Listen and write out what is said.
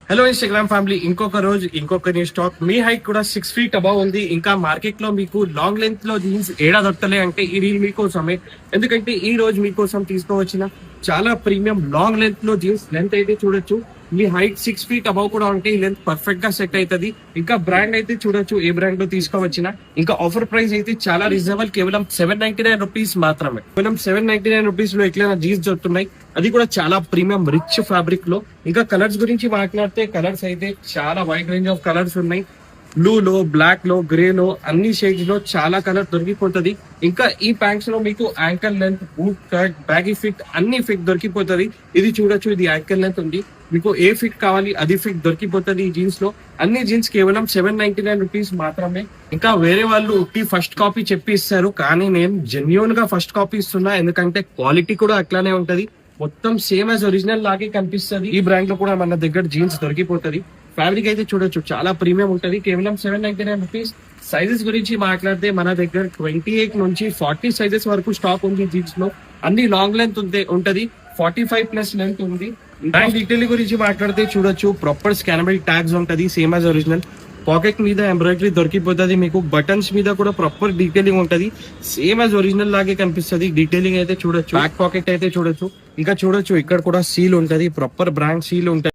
Hello Instagram family, ఇంకొక రోజు ఇంకొక న్యూ స్టాక్. మీ హైట్ కూడా 6 feet అబౌవ్ ఉంది. ఇంకా మార్కెట్ లో మీకు లాంగ్ లెంత్ లో జీన్స్ ఏడా దొరకలే అంటే ఈ రీల్ మీకోసమే. ఎందుకంటే ఈ రోజు మీకోసం తీసుకోవచ్చిన చాలా ప్రీమియం లాంగ్ లెంత్ లో జీన్స్. లెంత్ అయితే చూడొచ్చు, మీ హైట్ 6 feet అబౌవ్ కూడా ఉంటే ఈ లెంత్ పర్ఫెక్ట్ గా సెట్ అవుతుంది. ఇంకా బ్రాండ్ అయితే చూడొచ్చు, ఏ బ్రాండ్ లో తీసుకోవచ్చిన. ఇంకా ఆఫర్ ప్రైస్ అయితే చాలా రీజనబుల్, కేవలం 799 రూపీస్ మాత్రమే. కేవలం 799 రూపీస్ లో ఎట్లైనా జీన్స్ దొరుకుతున్నాయి, అది కూడా చాలా ప్రీమియం రిచ్ ఫ్యాబ్రిక్ లో. ఇంకా కలర్స్ గురించి మాట్లాడితే కలర్స్ అయితే చాలా వైడ్ రేంజ్ ఆఫ్ కలర్స్ ఉన్నాయి. బ్లూ లో, బ్లాక్ లో, గ్రే లో, అన్ని షేడ్స్ లో చాలా కలర్ దొరికిపోతుంది. ఇంకా ఈ ప్యాంట్స్ లో మీకు ankle length, boot cut, baggy fit అన్ని ఫిట్ దొరికిపోతుంది. ఇది చూడొచ్చు, ఇది యాంకల్ లెంత్ ఉంది. మీకు ఏ ఫిట్ కావాలి అది ఫిట్ దొరికిపోతుంది ఈ జీన్స్ లో. అన్ని జీన్స్ కేవలం 799 రూపీస్ మాత్రమే. ఇంకా వేరే వాళ్ళు ఫస్ట్ కాపీ చెప్పి ఇస్తారు, కానీ నేను జెన్యున్ గా ఫస్ట్ కాపీ ఇస్తున్నా. ఎందుకంటే క్వాలిటీ కూడా అట్లానే ఉంటది, మొత్తం సేమ్ యాజ్ ఒరిజినల్ లాగే కనిపిస్తుంది. ఈ బ్రాండ్ లో కూడా మన దగ్గర జీన్స్ దొరికిపోతుంది. ఫ్యాబ్రిక్ అయితే చూడొచ్చు, చాలా ప్రీమియం ఉంటది. కేవలం 799 రూపీస్. సైజెస్ గురించి మాట్లాడితే మన దగ్గర 28 నుంచి 40 సైజెస్ వరకు స్టాక్ ఉంది జీన్స్ లో. అన్ని లాంగ్ లెంత్ ఉంటది, 45+ లెంత్ ఉంది. బ్రాండ్ డీటెయిల్ గురించి మాట్లాడితే చూడొచ్చు, ప్రాపర్ స్కానబుల్ ట్యాగ్స్ ఉంటది, సేమ్ యాజ్ ఒరిజినల్. పాకెట్ మీద ఎంబ్రాయిడరీ దొరికిపోతుంది మీకు. బటన్స్ మీద కూడా ప్రాపర్ డీటెయిలింగ్ ఉంటది, సేమ్ యాజ్ ఒరిజినల్ లాగే కనిపిస్తుంది. డీటెయిలింగ్ అయితే చూడొచ్చు, బ్యాక్ పాకెట్ అయితే చూడొచ్చు. ఇంకా చూడొచ్చు, ఇక్కడ కూడా సీల్ ఉంటది, ప్రాపర్ బ్రాండ్ సీల్ ఉంటది.